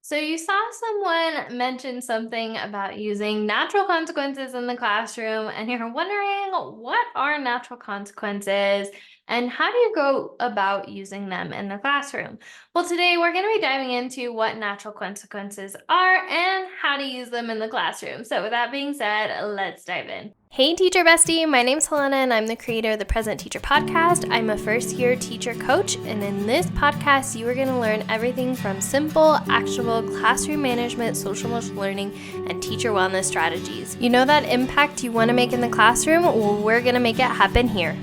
So you saw someone mention something about using natural consequences in the classroom, and you're wondering what are natural consequences and how do you go about using them in the classroom? Well, today we're going to be diving into what natural consequences are and how to use them in the classroom. So with that being said, let's dive in. Hey, teacher bestie. My name's Helena, and I'm the creator of the Present Teacher Podcast. I'm a first-year teacher coach, and in this podcast, you are going to learn everything from simple, actionable classroom management, social emotional learning, and teacher wellness strategies. You know that impact you want to make in the classroom? Well, we're going to make it happen here.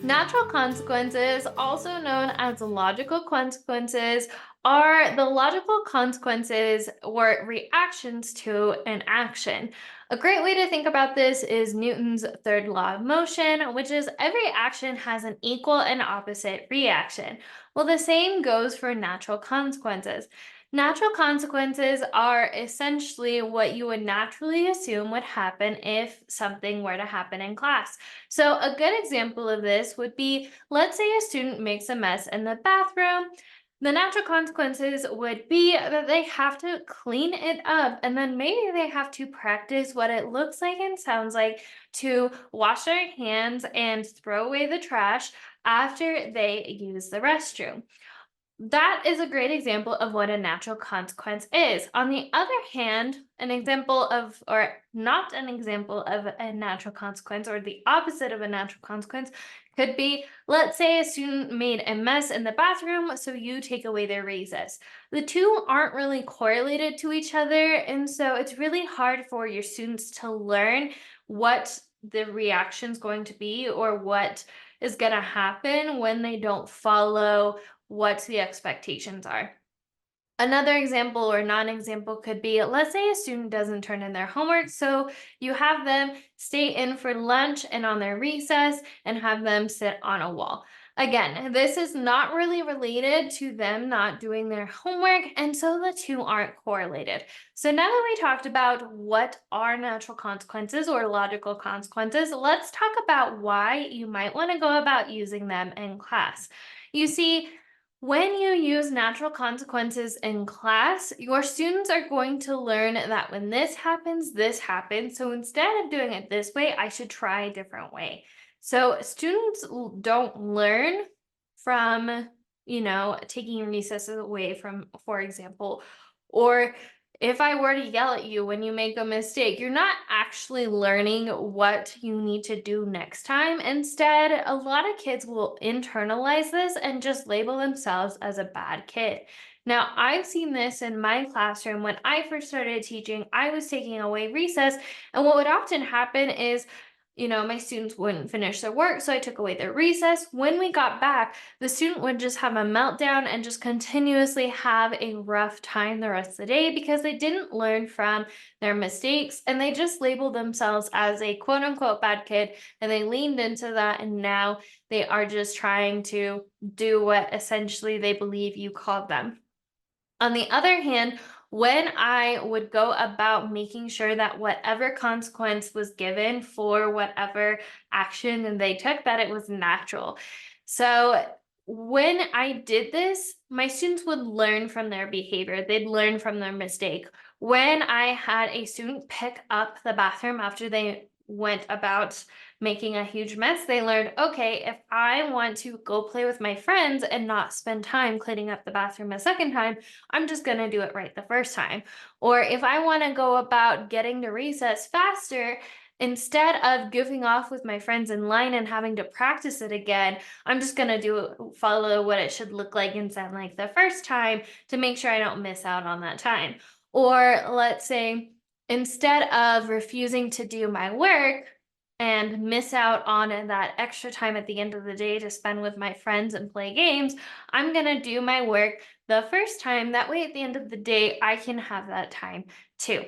Natural consequences, also known as logical consequences, are the logical consequences or reactions to an action. A great way to think about this is Newton's third law of motion, which is every action has an equal and opposite reaction. Well, the same goes for natural consequences. Natural consequences are essentially what you would naturally assume would happen if something were to happen in class. So a good example of this would be, let's say a student makes a mess in the bathroom. The natural consequences would be that they have to clean it up and then maybe they have to practice what it looks like and sounds like to wash their hands and throw away the trash after they use the restroom. That is a great example of what a natural consequence is. On the other hand, an example of, or not an example of a natural consequence, or the opposite of a natural consequence, could be, let's say a student made a mess in the bathroom, so you take away their recess. The two aren't really correlated to each other, and so it's really hard for your students to learn what the reaction's going to be or what is going to happen when they don't follow what the expectations are. Another example or non-example could be, let's say a student doesn't turn in their homework, so you have them stay in for lunch and on their recess and have them sit on a wall. Again, this is not really related to them not doing their homework, and so the two aren't correlated. So now that we talked about what are natural consequences or logical consequences, let's talk about why you might want to go about using them in class. You see, when you use natural consequences in class, your students are going to learn that when this happens, this happens. So instead of doing it this way, I should try a different way. So students don't learn from, taking recesses away from, for example, or if I were to yell at you when you make a mistake, you're not actually learning what you need to do next time. Instead, a lot of kids will internalize this and just label themselves as a bad kid. Now, I've seen this in my classroom. When I first started teaching, I was taking away recess. And what would often happen is, my students wouldn't finish their work, so I took away their recess. When we got back, the student would just have a meltdown and just continuously have a rough time the rest of the day because they didn't learn from their mistakes and they just labeled themselves as a quote unquote bad kid and they leaned into that and now they are just trying to do what essentially they believe you called them. On the other hand, when I would go about making sure that whatever consequence was given for whatever action they took, that it was natural. So when I did this, my students would learn from their behavior. They'd learn from their mistake. When I had a student pick up the bathroom after they went about making a huge mess, they learned, okay, if I want to go play with my friends and not spend time cleaning up the bathroom a second time, I'm just going to do it right the first time. Or if I want to go about getting to recess faster, instead of goofing off with my friends in line and having to practice it again, I'm just going to follow what it should look like and sound like the first time to make sure I don't miss out on that time. Or let's say instead of refusing to do my work and miss out on that extra time at the end of the day to spend with my friends and play games, I'm going to do my work the first time. That way, at the end of the day, I can have that time too.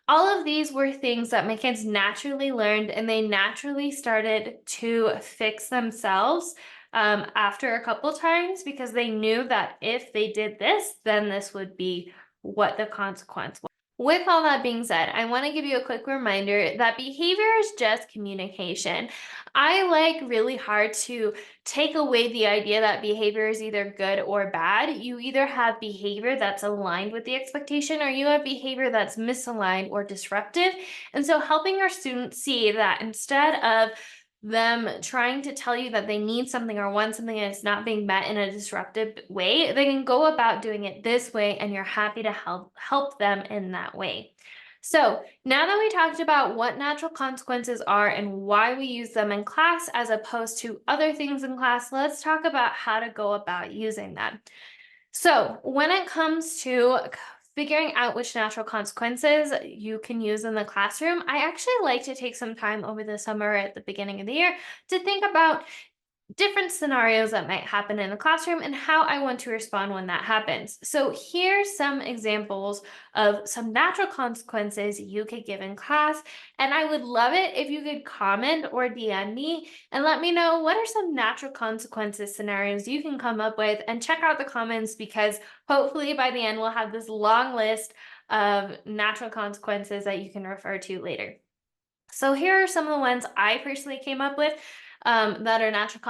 All of these were things that my kids naturally learned and they naturally started to fix themselves after a couple times because they knew that if they did this, then this would be what the consequence was. With all that being said, I want to give you a quick reminder that behavior is just communication. I like really hard to take away the idea that behavior is either good or bad. You either have behavior that's aligned with the expectation or you have behavior that's misaligned or disruptive. And so helping our students see that instead of them trying to tell you that they need something or want something and it's not being met in a disruptive way, they can go about doing it this way and you're happy to help them in that way. So, now that we talked about what natural consequences are and why we use them in class as opposed to other things in class, let's talk about how to go about using them. So, when it comes to figuring out which natural consequences you can use in the classroom, I actually like to take some time over the summer at the beginning of the year to think about different scenarios that might happen in the classroom and how I want to respond when that happens. So, here's some examples of some natural consequences you could give in class. And I would love it if you could comment or DM me and let me know what are some natural consequences scenarios you can come up with. And check out the comments because hopefully by the end, we'll have this long list of natural consequences that you can refer to later. So here are some of the ones I personally came up with that are natural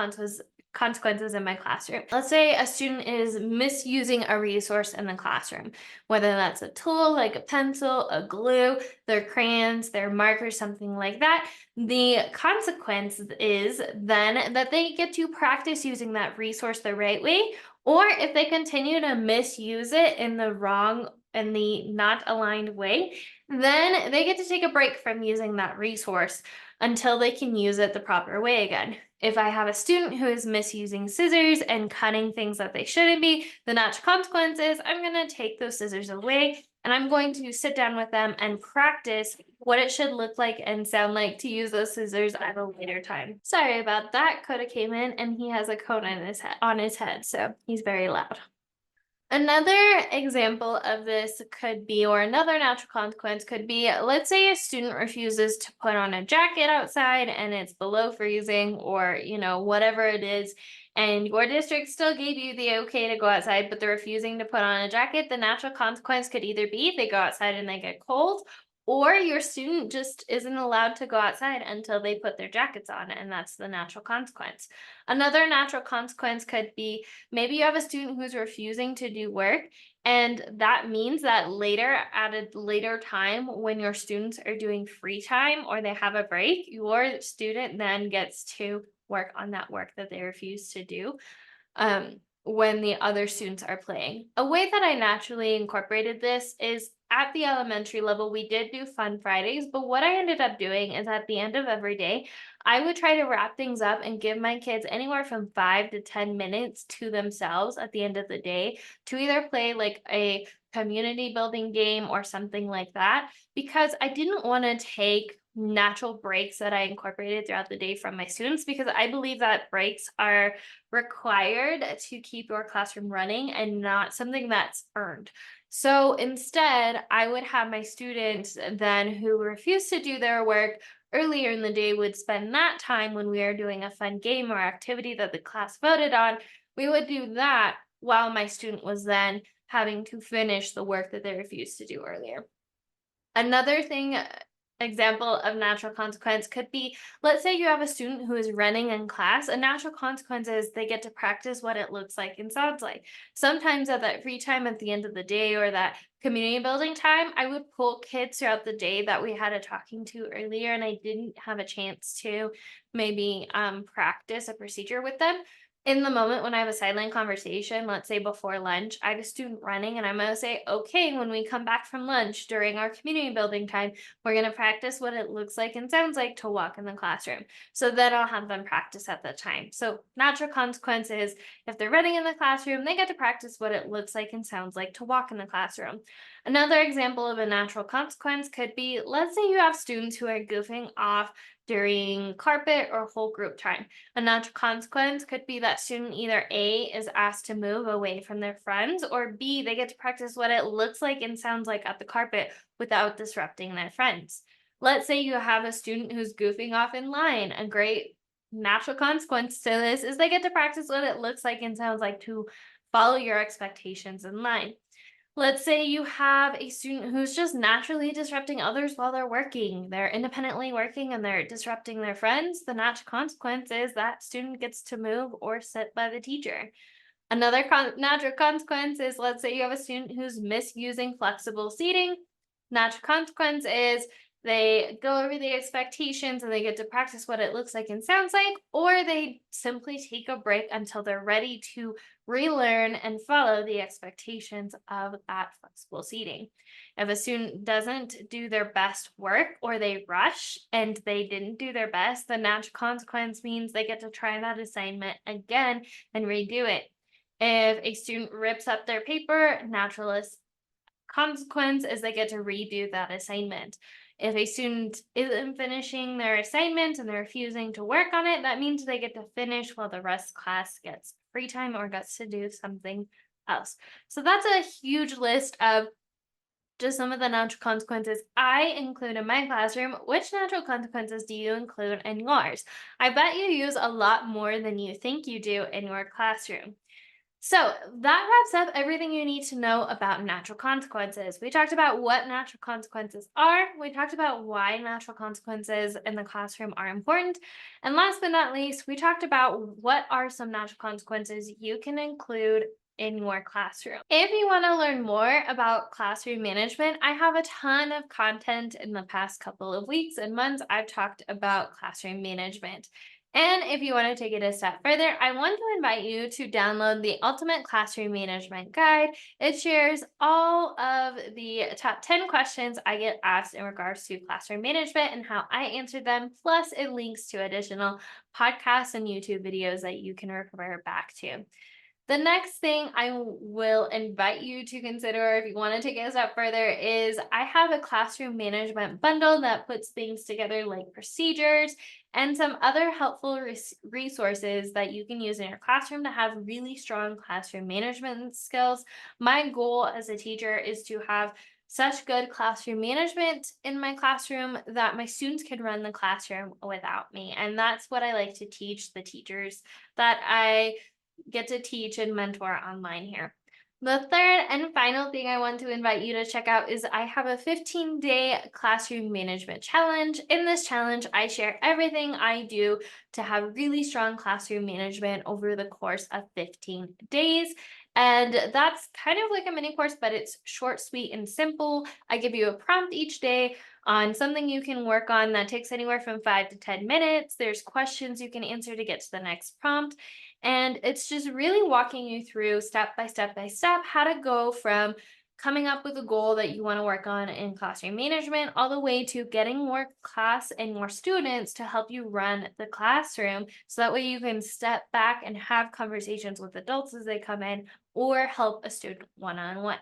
consequences in my classroom. Let's say a student is misusing a resource in the classroom, whether that's a tool like a pencil, a glue, their crayons, their markers, something like that. The consequence is then that they get to practice using that resource the right way, or if they continue to misuse it in the wrong and the not aligned way, then they get to take a break from using that resource until they can use it the proper way again. If I have a student who is misusing scissors and cutting things that they shouldn't be, the natural consequence is I'm going to take those scissors away and I'm going to sit down with them and practice what it should look like and sound like to use those scissors at a later time. Sorry about that. Coda came in and he has a cone on his head, so he's very loud. Another example of this could be, or another natural consequence could be, let's say a student refuses to put on a jacket outside and it's below freezing or, whatever it is, and your district still gave you the okay to go outside, but they're refusing to put on a jacket. The natural consequence could either be they go outside and they get cold, or your student just isn't allowed to go outside until they put their jackets on, and that's the natural consequence. Another natural consequence could be maybe you have a student who's refusing to do work, and that means that later, at a later time, when your students are doing free time or they have a break, your student then gets to work on that work that they refuse to do when the other students are playing. A way that I naturally incorporated this is at the elementary level, we did do fun Fridays, but what I ended up doing is at the end of every day, I would try to wrap things up and give my kids anywhere from 5 to 10 minutes to themselves at the end of the day to either play like a community building game or something like that, because I didn't want to take natural breaks that I incorporated throughout the day from my students because I believe that breaks are required to keep your classroom running and not something that's earned. So instead, I would have my students then who refuse to do their work earlier in the day would spend that time when we are doing a fun game or activity that the class voted on. We would do that while my student was then having to finish the work that they refused to do earlier. Another thing, example of natural consequence could be, let's say you have a student who is running in class. A natural consequence is they get to practice what it looks like and sounds like. Sometimes at that free time at the end of the day or that community building time, I would pull kids throughout the day that we had a talking to earlier and I didn't have a chance to maybe practice a procedure with them. In the moment when I have a sideline conversation, let's say before lunch, I have a student running and I'm going to say, okay, when we come back from lunch during our community building time, we're going to practice what it looks like and sounds like to walk in the classroom. So then I'll have them practice at that time. So natural consequences, if they're running in the classroom, they get to practice what it looks like and sounds like to walk in the classroom. Another example of a natural consequence could be, let's say you have students who are goofing off during carpet or whole group time. A natural consequence could be that student either A is asked to move away from their friends, or B, they get to practice what it looks like and sounds like at the carpet without disrupting their friends. Let's say you have a student who's goofing off in line. A great natural consequence to this is they get to practice what it looks like and sounds like to follow your expectations in line. Let's say you have a student who's just naturally disrupting others while they're working. They're independently working and they're disrupting their friends. The natural consequence is that student gets to move or sit by the teacher. Another natural consequence is, let's say you have a student who's misusing flexible seating. Natural consequence is they go over the expectations and they get to practice what it looks like and sounds like, or they simply take a break until they're ready to relearn and follow the expectations of that flexible seating. If a student doesn't do their best work or they rush and they didn't do their best, the natural consequence means they get to try that assignment again and redo it. If a student rips up their paper, naturalist consequence is they get to redo that assignment. If a student isn't finishing their assignment and they're refusing to work on it, that means they get to finish while the rest of class gets free time or gets to do something else. So that's a huge list of just some of the natural consequences I include in my classroom. Which natural consequences do you include in yours? I bet you use a lot more than you think you do in your classroom. So that wraps up everything you need to know about natural consequences. We talked about what natural consequences are. We talked about why natural consequences in the classroom are important. And last but not least, we talked about what are some natural consequences you can include in your classroom. If you want to learn more about classroom management, I have a ton of content in the past couple of weeks and months. I've talked about classroom management. And if you want to take it a step further, I want to invite you to download the Ultimate Classroom Management Guide. It shares all of the top 10 questions I get asked in regards to classroom management and how I answered them. Plus, it links to additional podcasts and YouTube videos that you can refer back to. The next thing I will invite you to consider if you want to take it a step further is I have a classroom management bundle that puts things together like procedures and some other helpful resources that you can use in your classroom to have really strong classroom management skills. My goal as a teacher is to have such good classroom management in my classroom that my students can run the classroom without me. And that's what I like to teach the teachers that I get to teach and mentor online here. The third and final thing I want to invite you to check out is I have a 15-day classroom management challenge. In this challenge, I share everything I do to have really strong classroom management over the course of 15 days. And that's kind of like a mini course, but it's short, sweet, and simple. I give you a prompt each day on something you can work on that takes anywhere from 5 to 10 minutes. There's questions you can answer to get to the next prompt. And it's just really walking you through step by step by step how to go from coming up with a goal that you want to work on in classroom management all the way to getting more class and more students to help you run the classroom. So that way you can step back and have conversations with adults as they come in or help a student one-on-one.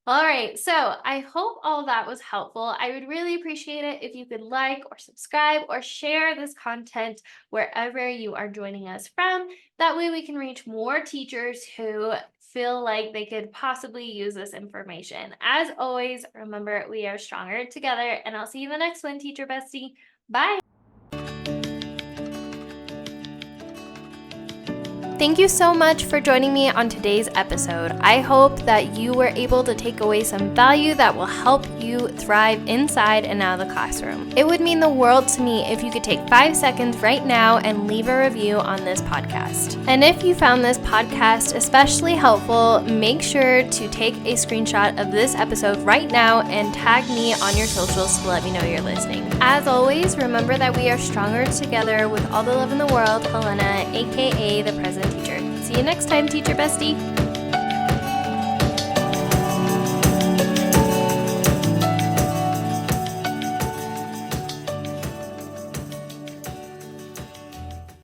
All right, so I hope all that was helpful. I would really appreciate it if you could like or subscribe or share this content wherever you are joining us from. That way we can reach more teachers who feel like they could possibly use this information. As always, remember we are stronger together, and I'll see you in the next one, Teacher Bestie. Bye. Thank you so much for joining me on today's episode. I hope that you were able to take away some value that will help you thrive inside and out of the classroom. It would mean the world to me if you could take 5 seconds right now and leave a review on this podcast. And if you found this podcast especially helpful, make sure to take a screenshot of this episode right now and tag me on your socials to let me know you're listening. As always, remember that we are stronger together with all the love in the world. Helena, aka the President Teacher. See you next time, Teacher Bestie.